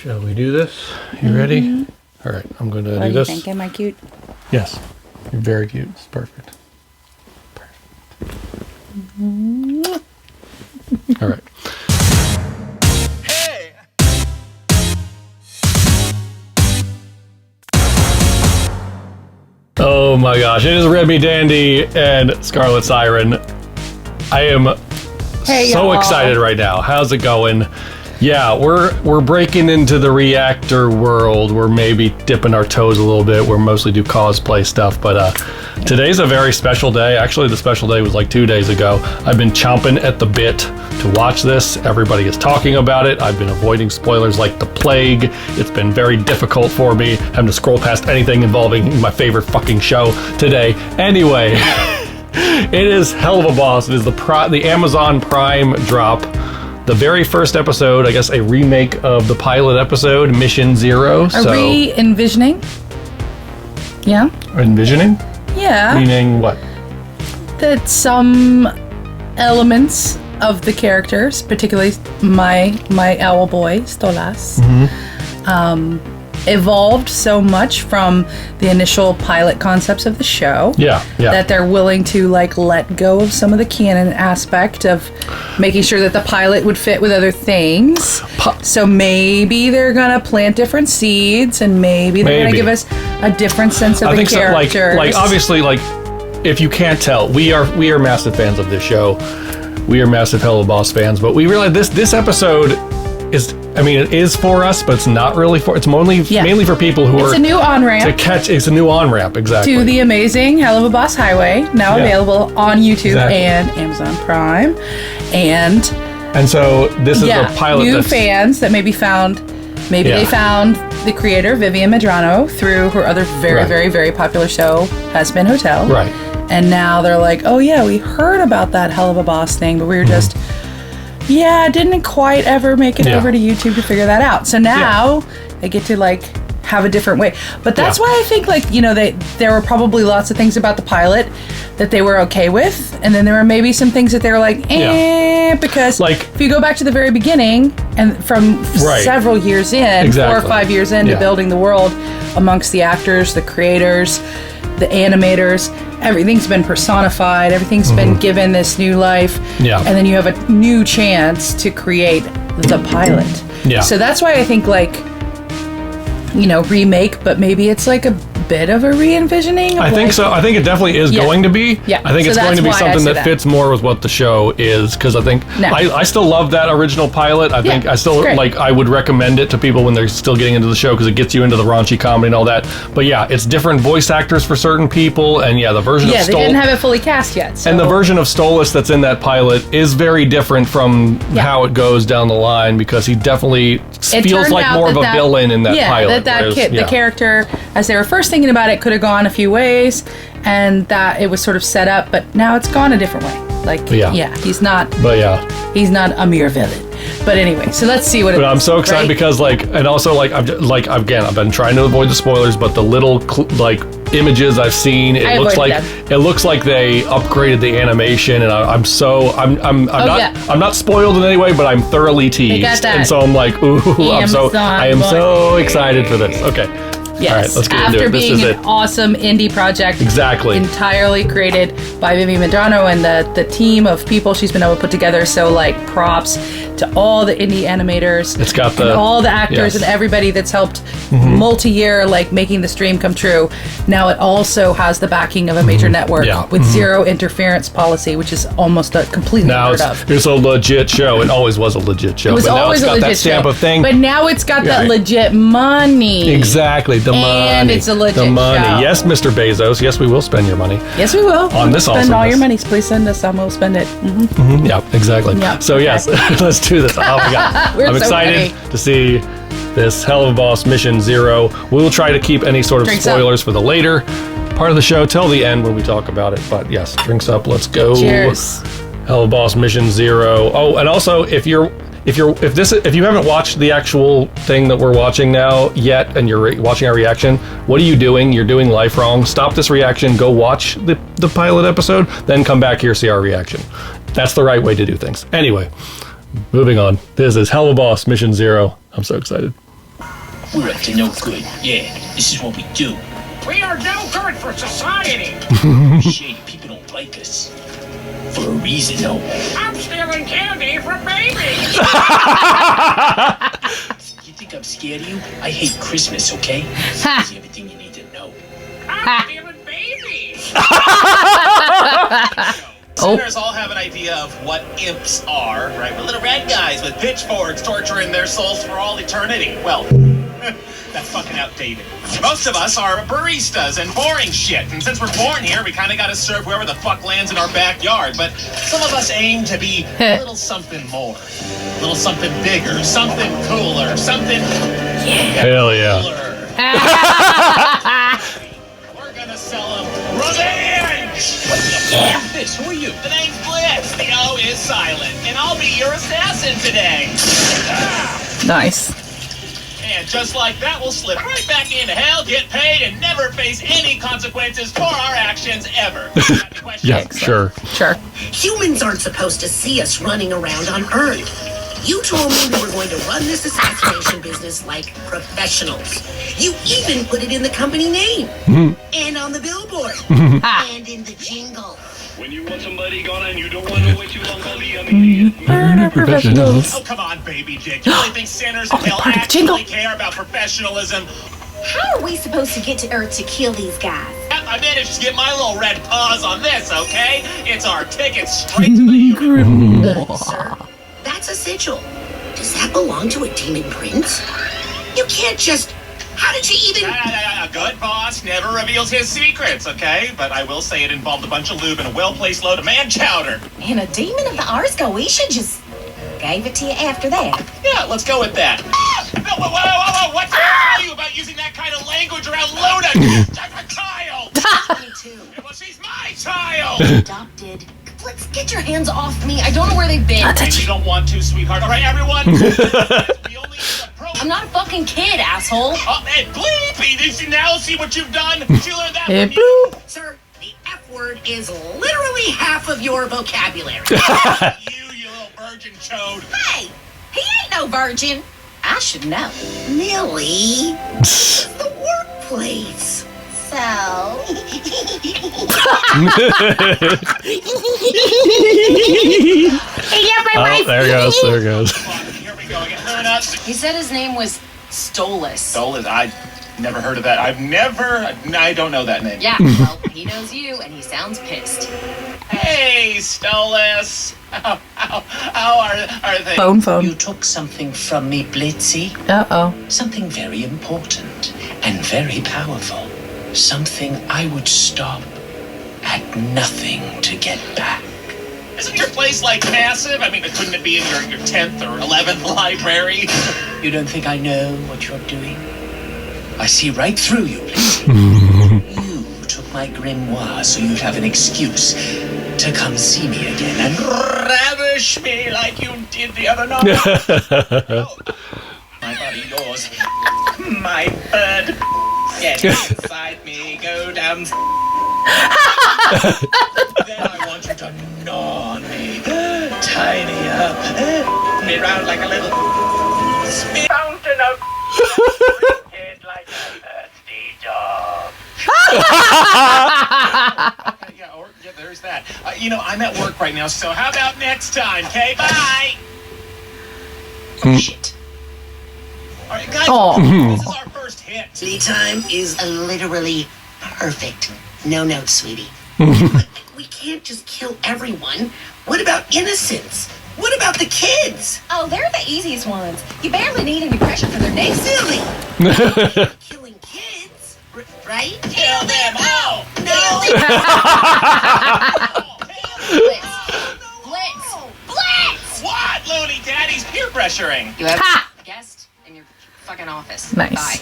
Shall we do this? You ready? All right, I'm going to do this. What do you think? Am I cute? Yes, you're very cute. It's perfect. All right. Hey! Oh my gosh, it is Remy Dandy and Scarlet Siren. I am so excited right now. How's it going? Yeah, we're breaking into the reactor world. We're maybe dipping our toes a little bit. We're mostly do cosplay stuff, but today's a very special day. Actually, the special day was like 2 days ago. I've been chomping at the bit to watch this. Everybody is talking about it. I've been avoiding spoilers like the plague. It's been very difficult for me having to scroll past anything involving my favorite fucking show today. Anyway, it is Helluva Boss. It is the Amazon Prime drop. The very first episode, I guess a remake of the pilot episode, Mission Zero. Are we envisioning? Yeah? Envisioning? Yeah. Meaning what? That some elements of the characters, particularly my owl boy, Stolas, evolved so much from the initial pilot concepts of the show that they're willing to like let go of some of the canon aspect of making sure that the pilot would fit with other things. So maybe they're gonna plant different seeds, and maybe they're gonna give us a different sense of the characters. So, like obviously, like if you can't tell, we are massive fans of this show. We are massive Helluva Boss fans, but we realize this episode is, I mean, it is for us, but it's not really for, it's mainly for people who It's a new on-ramp. It's a new on-ramp, exactly. To the amazing Helluva Boss Highway, now available on YouTube and Amazon Prime. And so this is a pilot new fans that maybe found, they found the creator, Vivian Medrano, through her other very, very, very popular show, Has Been Hotel. Right. And now they're like, oh yeah, we heard about that Helluva Boss thing, but we were just... didn't quite ever make it over to YouTube to figure that out. So now they get to like have a different way. But that's why I think like, you know, there were probably lots of things about the pilot that they were okay with. And then there were maybe some things that they were like, because like if you go back to the very beginning and from several years in, 4 or 5 years into building the world amongst the actors, the creators, the animators, everything's been personified, everything's been given this new life, and then you have a new chance to create the pilot. So that's why I think like, you know, remake, but maybe it's like a bit of a re-envisioning. I think so. I think it definitely is going to be. I think it's going to be something that fits more with what the show is, because I think I still love that original pilot. I think I still like, I would recommend it to people when they're still getting into the show, because it gets you into the raunchy comedy and all that. But yeah, it's different voice actors for certain people, and the version of they didn't have it fully cast yet. So. And the version of Stolas that's in that pilot is very different from how it goes down the line, because he definitely feels like more of a villain in that pilot. The character, as they were first thinking about it, could have gone a few ways, and that it was sort of set up, but now it's gone a different way. Like, he's not. But he's not a mere villain. But anyway, so let's see what. But I'm so excited because and also I've been trying to avoid the spoilers, but the little images I've seen, it looks like they upgraded the animation, and I'm not spoiled in any way, but I'm thoroughly teased, and so I'm like, ooh, I am so excited for this. Okay. Yes. All right, let's get After into it. being an awesome indie project, entirely created by Vivian Medrano and the team of people she's been able to put together. So like props to all the indie animators, it's got all the actors and everybody that's helped multi-year like making the stream come true. Now it also has the backing of a major network with zero interference policy, which is almost a completely unheard of. It's a legit show. It always was a legit show. It was always now it's got that stamp of thing. But now it's got that legit money. Exactly. The money. And it's a legit show. Yes, Mr. Bezos. Yes, we will spend your money. Yes, we will. On this Spend all your money. Please send us some. We'll spend it. Yeah, exactly. Yep. So yes, let's do this. Oh my God. I'm excited to see this Helluva Boss Mission Zero. We will try to keep any sort of spoilers for the later part of the show till the end when we talk about it. But yes, drinks up. Let's go. Cheers. Helluva Boss Mission Zero. Oh, and also if you haven't watched the actual thing that we're watching now yet, and you're watching our reaction, what are you doing? You're doing life wrong. Stop this reaction. Go watch the pilot episode. Then come back here, see our reaction. That's the right way to do things. Anyway, moving on. This is Helluva Boss Mission Zero. I'm so excited. We're up to no good. Yeah, this is what we do. We are no good for society. Shady people don't like us. For a reason, though. I'm stealing candy from babies. You think I'm scared of you? I hate Christmas, okay? That's everything you need to know. I'm stealing babies. Sinners all have an idea of what imps are, right? We're little red guys with pitchforks torturing their souls for all eternity. Well, that's fucking outdated. Most of us are baristas and boring shit, and since we're born here, we kind of got to serve whoever the fuck lands in our backyard. But some of us aim to be a little something more, a little something bigger, something cooler, something Hell yeah. We're gonna sell them revenge! What the fuck is this? Who are you? The name's Blitz. The O is silent. And I'll be your assassin today. Nice. And just like that, we'll slip right back into hell, get paid, and never face any consequences for our actions ever. Yeah, sure. Sure. Humans aren't supposed to see us running around on Earth. You told me we were going to run this assassination business like professionals. You even put it in the company name. And on the billboard. And in the jingle. When you want somebody gone and you don't want to wait too long, call the immediate. Professionals. Oh, come on, baby dick. You really think sinners in hell actually care about professionalism? How are we supposed to get to Earth to kill these guys? I managed to get my little red paws on this, okay? It's our ticket straight to the universe. Sir, that's a sigil. Does that belong to a demon prince? You can't just... How did you even... A good boss never reveals his secrets, okay? But I will say it involved a bunch of lube and a well-placed load of man chowder. And a demon of the Arsco, we should just... Gave it to you after that. Yeah, let's go with that. No, whoa, what did I tell you about using that kind of language around Luna? She's just a child! 22. Well, she's my child! Adopted. Let's get your hands off me. I don't know where they've been. And you don't want to, sweetheart. All right, everyone? We only use a pro- I'm not a fucking kid, asshole. Oh, and bleepy! Did you now see what you've done? Did you learn that Hey, from you? bloop. Sir, the F word is literally half of your vocabulary. You little virgin chode. Hey, he ain't no virgin. I should know. Millie, it's the workplace. So... Oh, there it goes. Here we go again. He said his name was Stolas. Stolas, I never heard of that. I don't know that name. Yeah, well, he knows you, and he sounds pissed. Hey, Stolas. How are they? Phone. You took something from me, Blitzy. Uh-oh. Something very important and very powerful. Something I would stop at nothing to get back. Isn't your place, like, massive? I mean, couldn't it be in your 10th or 11th library? You don't think I know what you're doing? I see right through you, Blitzy. You took my grimoire so you'd have an excuse to come see me again and ravish me like you did the other night. Oh, my body yours. My bird. Get inside me, go down. Then I want you to gnaw me, tie me up, me round like a little fountain of head like a thirsty dog. Yeah, there's that. I'm at work right now, so how about next time, okay? Bye! Oh, shit. All right, guys, this is our first hit. Lead time is literally perfect. No notes, sweetie. We can't just kill everyone. What about innocents? What about the kids? Oh, they're the easiest ones. You barely need any pressure for their necks. Silly. Killing kids, right? Kill them all! No. Blitz! What? Looney Daddy's peer pressuring. You have a guest in your fucking office. Nice. Bye.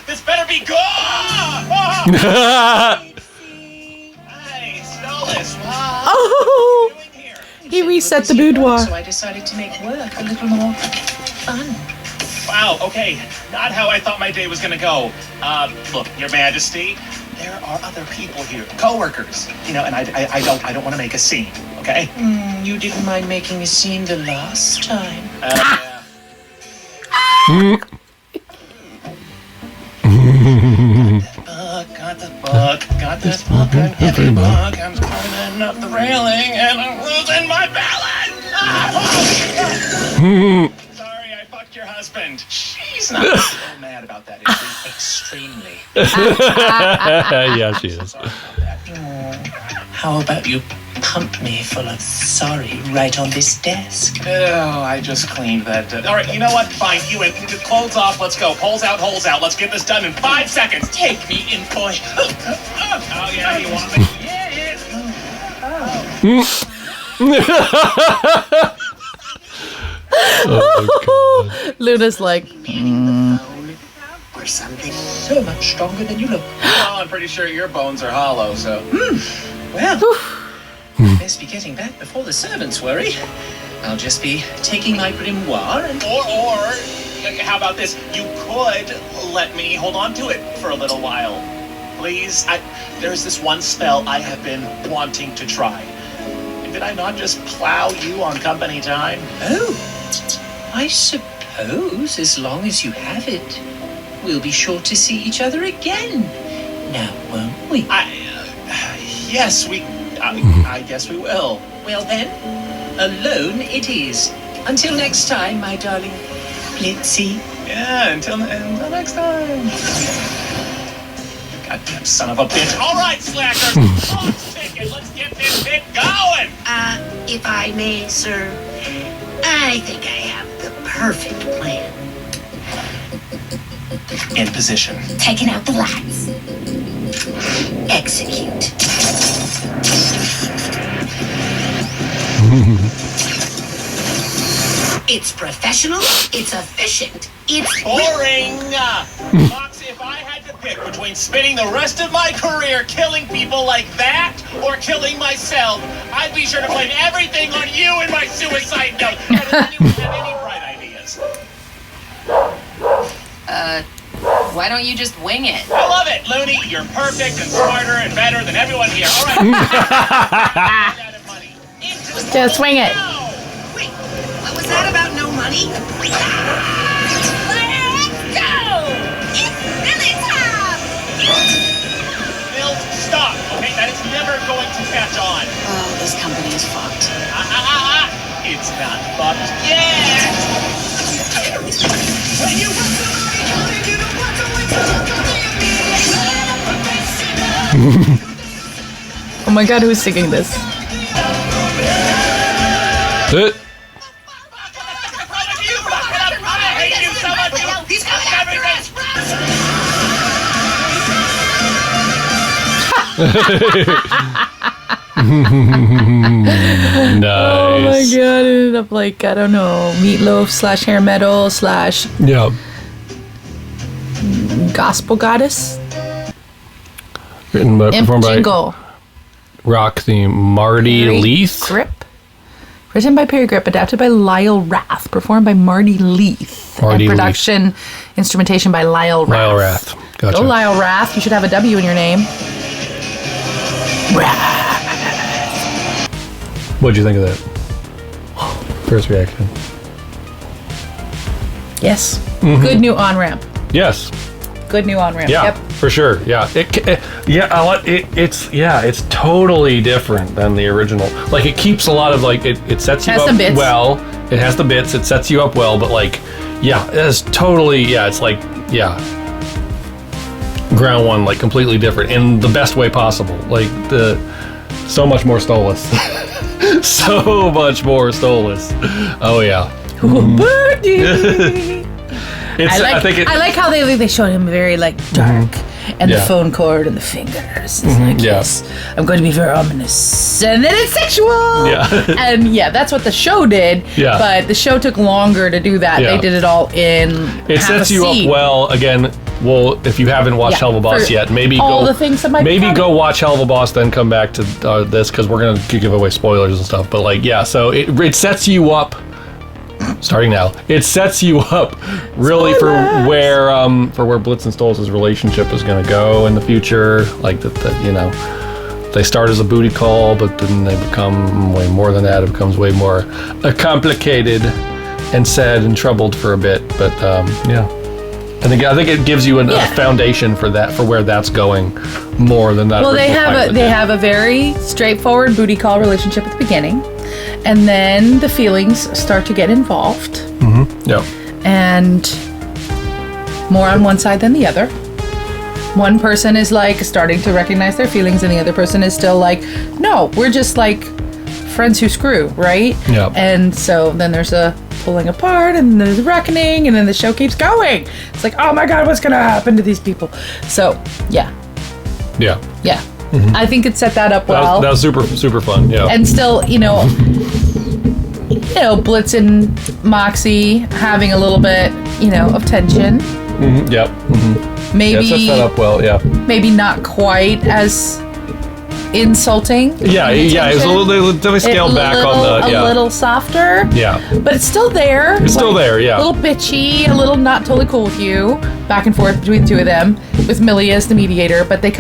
This better be good! Hey, Stolas, what Oh, are you doing here? he reset the boudoir. So I decided to make work a little more fun. Wow, okay, not how I thought my day was gonna go. Look, Your Majesty, there are other people here, coworkers, and I don't want to make a scene, okay? You didn't mind making a scene the last time. Yeah. got this book and every book. I'm climbing up the railing and I'm losing my balance. Sorry, I fucked your husband. She's not so mad about that, is she? Extremely. Yeah, she is. How about you pump me full of sorry right on this desk? Oh, I just cleaned that. All right, you know what? Fine, you in. Clothes off. Let's go. Holes out, holes out. Let's get this done in 5 seconds. Take me in, boy. Oh, yeah, you want me? Yeah. Oh, God. Luna's like, Or something so much stronger than you look. Well, I'm pretty sure your bones are hollow, so. Well, best be getting back before the servants worry. I'll just be taking my grimoire and... Or, how about this? You could let me hold on to it for a little while. Please? There's this one spell I have been wanting to try. Did I not just plow you on company time? Oh, I suppose as long as you have it, we'll be sure to see each other again. Now, won't we? Yes, I guess we will. Well then, alone it is. Until next time, my darling Blitzy. Yeah, until next time. Goddamn son of a bitch. All right, slackers. Box ticket. Let's get this hit going. If I may, sir, I think I have the perfect plan. In position. Taking out the lights. Execute. It's professional, it's efficient, it's Boring! Fox, if I had to pick between spending the rest of my career killing people like that or killing myself, I'd be sure to blame everything on you in my suicide note. Does anyone have any bright ideas? Why don't you just wing it? I love it, Looney. You're perfect and smarter and better than everyone here. All right. just swing it. Wait, what was that about no money? Let's go! It's Billy time! Bill, stop. Okay, that is never going to catch on. Oh, this company is fucked. It's not fucked yet. When you want somebody coming, you don't want to wait till you come Oh my god, who's singing this? He's coming after Nice. Oh my god, it ended up like, I don't know, meatloaf / hair metal / Yeah. gospel goddess. Written by, Imp performed by Jingle. rock theme Marty Perry Leith. Grip. Written by Perry Grip, adapted by Lyle Rath, performed by Marty Leith. Marty and production instrumentation by Lyle Rath. Lyle Rath. Gotcha. Go Lyle Rath. You should have a W in your name. What'd you think of that? First reaction. Yes. Good new on-ramp. Yes. Good new on-ramp. Yeah. Yep. For sure. Yeah. It's totally different than the original. Like it keeps a lot of like it sets you Has up some bits. well. It has the bits. It sets you up well. But like, yeah, it's totally It's like ground one, like completely different in the best way possible. Like so much more soulless. So much more soulless. Oh yeah. Birdie. I like how they showed him very like dark and the phone cord and the fingers. It's like yes, I'm going to be very ominous, and then it's sexual. Yeah. And that's what the show did. Yeah. But the show took longer to do that. Yeah. They did it all in. It sets you up well. Again, well, if you haven't watched Helluva Boss for yet, maybe all go. the things that might be maybe coming. go watch Helluva Boss, then come back to this because we're gonna give away spoilers and stuff. But like, yeah, so it sets you up. Starting now, it sets you up really for where Blitz and Stolz's relationship is going to go in the future. Like that, they start as a booty call, but then they become way more than that. It becomes way more complicated and sad and troubled for a bit. But I think it gives you a foundation for where that's going more than that. Well, they have a very straightforward booty call relationship at the beginning, and then the feelings start to get involved. Mm-hmm. Yep. And more on one side than the other. One person is like starting to recognize their feelings, and the other person is still like, no, we're just like friends who screw, right? Yeah. And so then there's a pulling apart, and there's a reckoning, and then the show keeps going. It's like, oh my god, what's gonna happen to these people? So yeah. Mm-hmm. I think it set that up well. That was super fun. Yeah. And still, Blitz and Moxie having a little bit, of tension. Mm-hmm. Yep. Mm-hmm. Maybe set that up well. Yeah. Maybe not quite as insulting. Yeah. It was a little. They scaled back on the. A little softer. Yeah. But it's still there. It's still there. Yeah. A little bitchy, a little not totally cool with you. Back and forth between the two of them, with Millie as the mediator. But they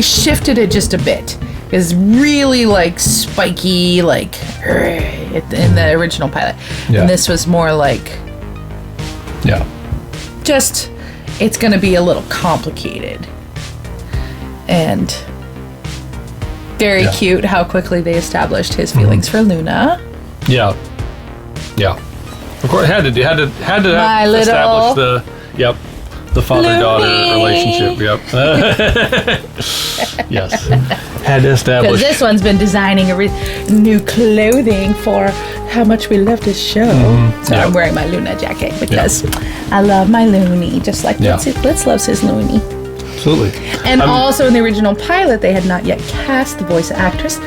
shifted it just a bit. It's really like spiky, like in the original pilot. Yeah. And this was more like. Yeah. Just, it's going to be a little complicated. And very cute how quickly they established his feelings for Luna. Yeah. Of course, had to establish the father-daughter relationship. Yep. Yes. Had to establish. Because this one's been designing new clothing for how much we love this show. Mm-hmm. So I'm wearing my Luna jacket because I love my Looney, just like Blitz loves his Looney. Absolutely. And also in the original pilot, they had not yet cast the voice actress.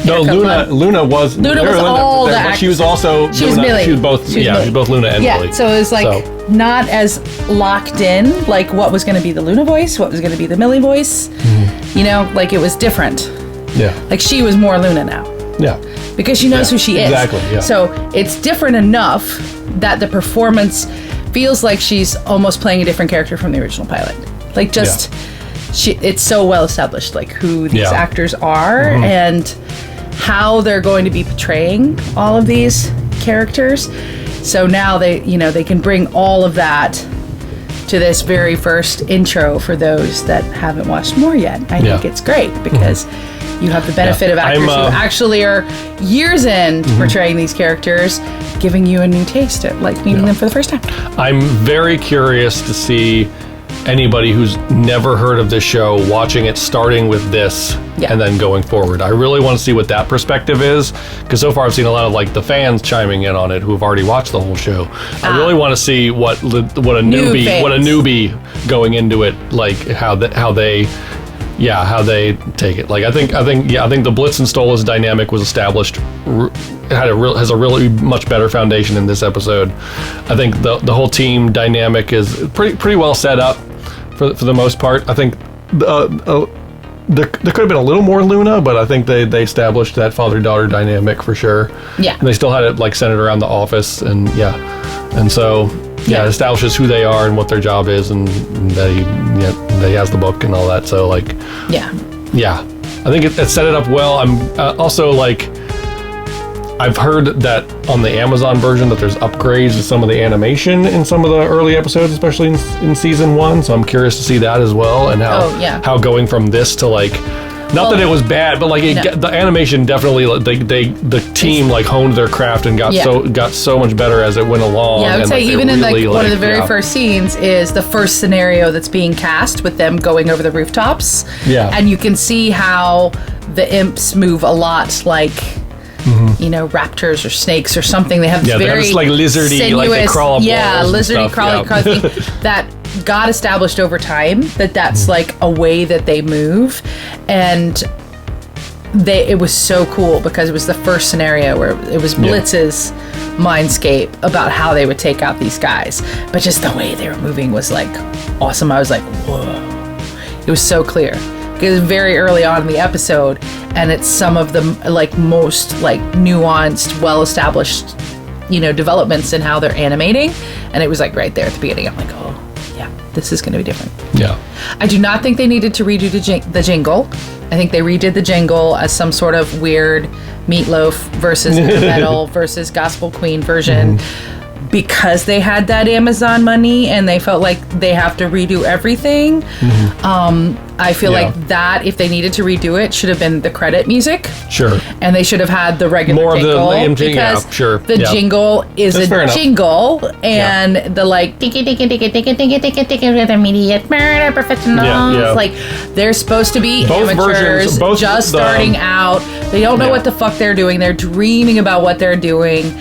No, Luna was all the actors. She was also she was Millie. She was both. She was both Luna and Millie. Yeah, so it was like not as locked in, like what was going to be the Luna voice, what was going to be the Millie voice. Mm-hmm. Like it was different. Yeah. Like she was more Luna now. Yeah. Because she knows who she is. Exactly. Yeah. So it's different enough that the performance feels like she's almost playing a different character from the original pilot. Like just, it's so well established, like who these actors are and how they're going to be portraying all of these characters. So now they can bring all of that to this very first intro for those that haven't watched more yet. I think it's great because you have the benefit of actors who actually are years in to portraying these characters, giving you a new taste at like meeting them for the first time. I'm very curious to see anybody who's never heard of this show watching it, starting with this and then going forward. I really want to see what that perspective is, because so far I've seen a lot of like the fans chiming in on it who have already watched the whole show. I really want to see what a newbie going into it, like how they take it. Like I think the Blitz and Stolas dynamic was established, has a really much better foundation in this episode. I think the whole team dynamic is pretty well set up for the most part. I think there could have been a little more Luna, but I think they established that father-daughter dynamic for sure. Yeah. And they still had it like centered around the office, and so it establishes who they are and what their job is, and that he has the book and all that. So like, I think it set it up well. I'm also like, I've heard that on the Amazon version that there's upgrades to some of the animation in some of the early episodes, especially in season 1. So I'm curious to see that as well, and how going from this to like, not that it was bad, but like the animation definitely, the team like honed their craft and got so much better as it went along. Yeah, I would say even really, in like one of the very first scenes is the first scenario that's being cast with them going over the rooftops. Yeah, and you can see how the imps move a lot like. Raptors or snakes or something. They have very like lizardy, sinuous, like they crawl up walls. Lizardy, crawly thing that got established over time. That's like a way that they move, and it was so cool because it was the first scenario where it was Blitz's mindscape about how they would take out these guys, but just the way they were moving was like awesome. I was like, whoa! It was so clear. It was very early on in the episode, and it's some of the like most like nuanced, well-established, developments in how they're animating, and it was like right there at the beginning. I'm like, oh yeah, this is going to be different. Yeah. I do not think they needed to redo the jingle. I think they redid the jingle as some sort of weird Meatloaf versus Metal versus Gospel Queen version. because they had that Amazon money and they felt like they have to redo everything. I feel like that, if they needed to redo it, should have been the credit music. Sure. And they should have had the regular More jingle. of the because the jingle is That's fair a enough. jingle, and the like, with immediate murder professionals. Like, they're supposed to be Both amateurs, versions, just starting out. They don't know what the fuck they're doing. They're dreaming about what they're doing.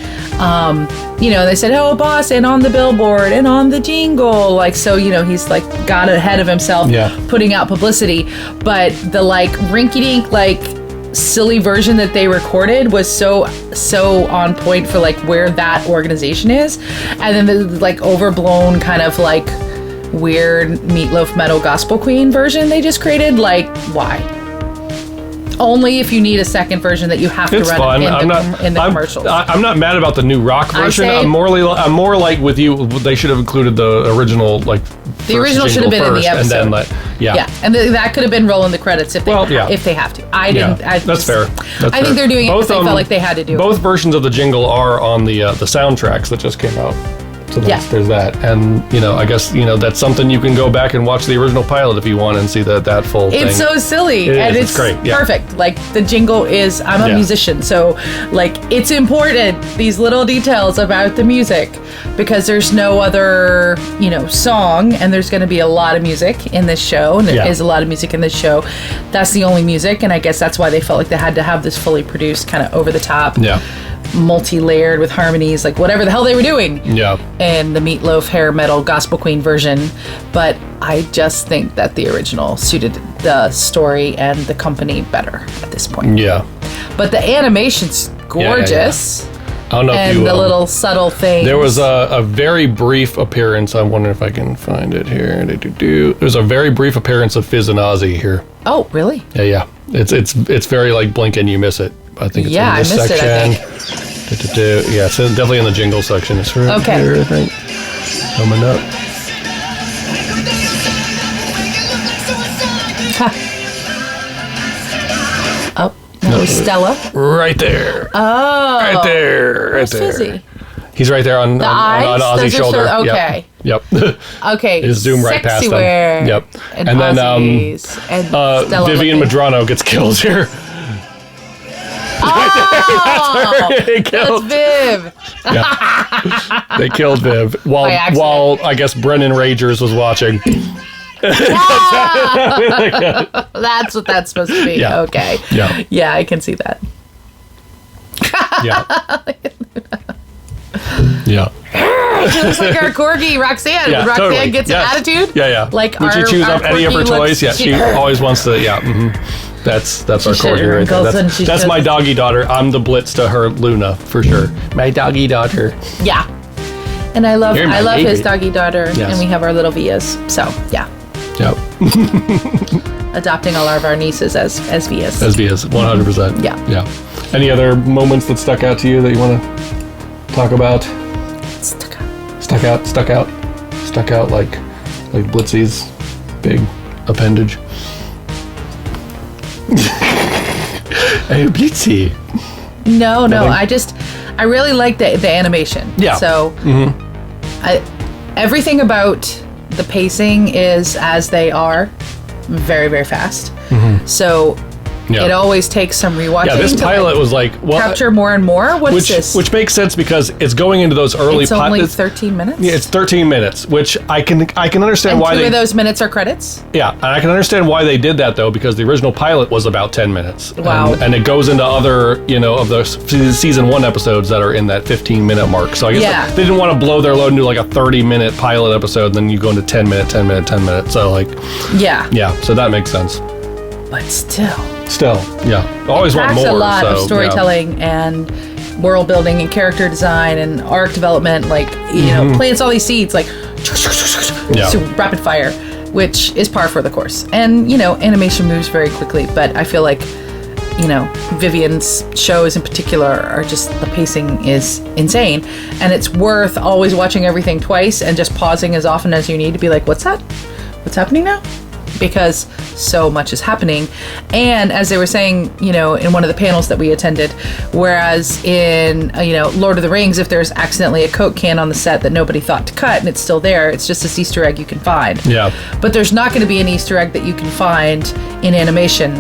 You know, they said, "Oh, boss," and on the billboard and on the jingle, like, so, you know, he's like got ahead of himself, putting out publicity. But the like rinky-dink, like silly version that they recorded was so on point for like where that organization is, and then the like overblown kind of like weird Meatloaf Metal Gospel Queen version they just created. Like, why? Only if you need a second version that you have to run in the commercials. I'm not mad about the new rock version. I'm more like with you. They should have included the original, like the original should have been in the episode. And then and that could have been rolling the credits if they have to. I didn't. That's fair. I think they're doing it because they felt like they had to do both it. versions of the jingle are on the soundtracks that just came out. So there's that. And, you know, I guess, you know, that's something you can go back and watch the original pilot if you want and see that full thing. It's so silly. It's great. Perfect. Like, the jingle is, I'm a musician, so, like, it's important, these little details about the music, because there's no other, you know, song, and there's going to be a lot of music in this show, and there is a lot of music in this show. That's the only music, and I guess that's why they felt like they had to have this fully produced, kind of over the top. Multi-layered with harmonies, like whatever the hell they were doing. And the Meatloaf hair metal Gospel Queen version. But I just think that the original suited the story and the company better at this point. But the animation's gorgeous. I don't know and if you, the little subtle things. There was a very brief appearance. I'm wondering if I can find it here. There's a very brief appearance of Fizz and Ozzy here. Oh, really? Yeah. It's very like blink and you miss it. I think it's in this section. I Yeah, it's definitely in the jingle section. It's right here, I think. Coming up. Oh, that was Stella. Right there. Oh. Right there. Right there. Fizzy? He's right there on Ozzy's shoulder. Okay. Yep. Okay. Just zoom right past him. Yep. And then Vivian Vivian Madrano gets killed here. Oh, that's Viv. They killed Viv while I guess Brennan Ragers was watching. That's what that's supposed to be. Okay. Yeah, I can see that. She looks like our corgi, Roxanne. When Roxanne gets an attitude. Like when she chews up any of her toys, she always wants to. That's our corgi right there. That's my doggy daughter. I'm the Blitz to her Luna for sure. My doggy daughter. Yeah. And I love his doggy daughter, and we have our little Vias. So Yep. Adopting all of our nieces as Vias. As Vias, 100%. Yeah. Any other moments that stuck out to you that you want to talk about? Stuck out like Blitzy's big appendage. Hey, Blitzy. No. I really like the animation. Yeah. So, everything about the pacing is as they are, very, very fast. So, it always takes some rewatching. Yeah, this pilot was like capture more and more. What's this? Which makes sense because it's going into those early. It's only 13 minutes. Yeah, it's 13 minutes, which I can understand why. 2 of those minutes are credits. Yeah, and I can understand why they did that though, because the original pilot was about 10 minutes. Wow. And it goes into other, of the season 1 episodes that are in that 15-minute mark. So I guess they didn't want to blow their load and do like a 30-minute pilot episode, and then you go into 10 minute. So like. Yeah. So that makes sense. But still, always want more. A lot of storytelling and world building and character design and arc development, like plants all these seeds, like so rapid fire, which is par for the course. And animation moves very quickly, but I feel like Vivian's shows in particular are just, the pacing is insane, and it's worth always watching everything twice and just pausing as often as you need to be like, what's that? What's happening now? because so much is happening. And as they were saying, you know, in one of the panels that we attended, whereas in, you know, Lord of the Rings, if there's accidentally a Coke can on the set that nobody thought to cut and it's still there, it's just this Easter egg you can find. Yeah. But there's not going to be an Easter egg that you can find in animation.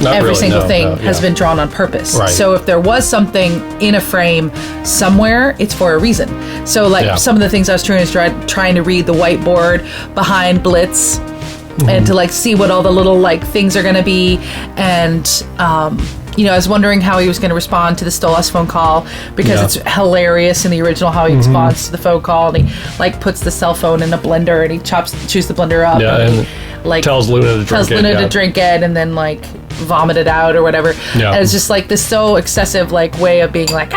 Every single thing has been drawn on purpose. Right. So if there was something in a frame somewhere, it's for a reason. So like some of the things I was trying to read the whiteboard behind Blitz and to like see what all the little like things are going to be. And, you know, I was wondering how he was going to respond to the Stolas phone call because it's hilarious in the original how he responds to the phone call, and he like puts the cell phone in a blender and he chews the blender up and he, like tells Luna to drink it and then like vomit it out or whatever. And it's just like this so excessive like way of being like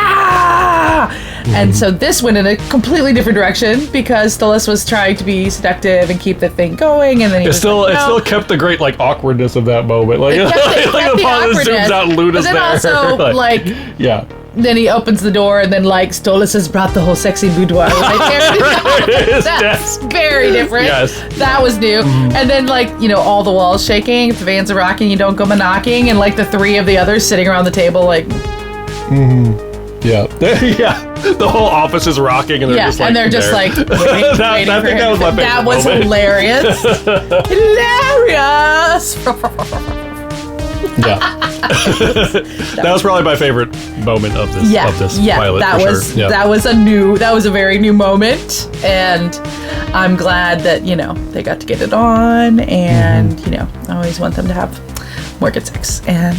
and so this went in a completely different direction because Stolas was trying to be seductive and keep the thing going, and then it still kept the great like awkwardness of that moment, like it kept the awkwardness. Zooms out and Luna's but then there. Also like then he opens the door and then like Stolas has brought the whole sexy boudoir. That's very different. Yes. That was new. And then like, you know, all the walls shaking, if the vans are rocking, you don't go knocking, and like the three of the others sitting around the table like yeah. The whole office is rocking and they're just like and they're just like waiting for him. That was my favorite That was moment. hilarious. Hilarious. That was probably my favorite moment of this pilot. That was a very new moment, and I'm glad that, you know, they got to get it on, and you know, I always want them to have more good sex and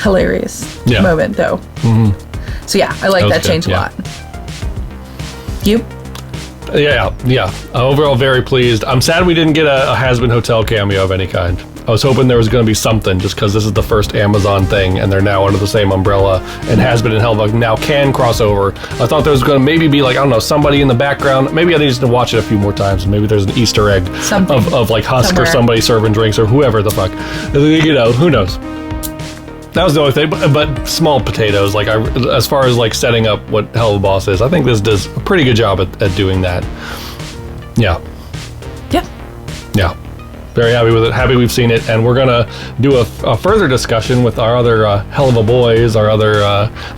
hilarious moment though. So yeah, I like that change a lot. You? Yeah. Overall, very pleased. I'm sad we didn't get a Has-Been Hotel cameo of any kind. I was hoping there was going to be something, just because this is the first Amazon thing, and they're now under the same umbrella, and Has-Been and Helluva now can cross over. I thought there was going to maybe be like, I don't know, somebody in the background. Maybe I need to watch it a few more times, and maybe there's an Easter egg of like Husk somewhere, or somebody serving drinks, or whoever the fuck. You know, who knows? That was the only thing, but small potatoes. Like, as far as like setting up what Helluva Boss is, I think this does a pretty good job at doing that. Yeah. Very happy with it. Happy we've seen it, and we're gonna do a further discussion with our other Helluva boys, our other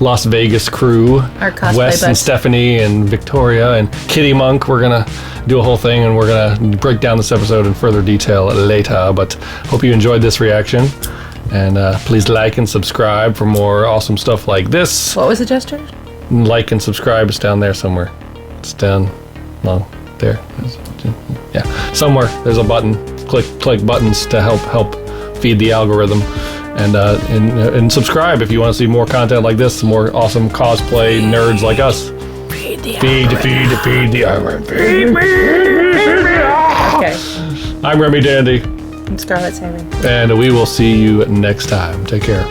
Las Vegas crew, our cosplay Wes and Stephanie and Victoria and Kitty Monk. We're gonna do a whole thing, and we're gonna break down this episode in further detail later. But hope you enjoyed this reaction, and please like and subscribe for more awesome stuff like this. What was the gesture? Like and subscribe. It's down there somewhere. It's down, there. Yeah, somewhere there's a button. Click buttons to help feed the algorithm, and subscribe if you want to see more content like this, more awesome cosplay nerds like us. Feed the algorithm. Feed me. Okay. I'm Remy Dandy. I'm Scarlet, Siren. And we will see you next time. Take care.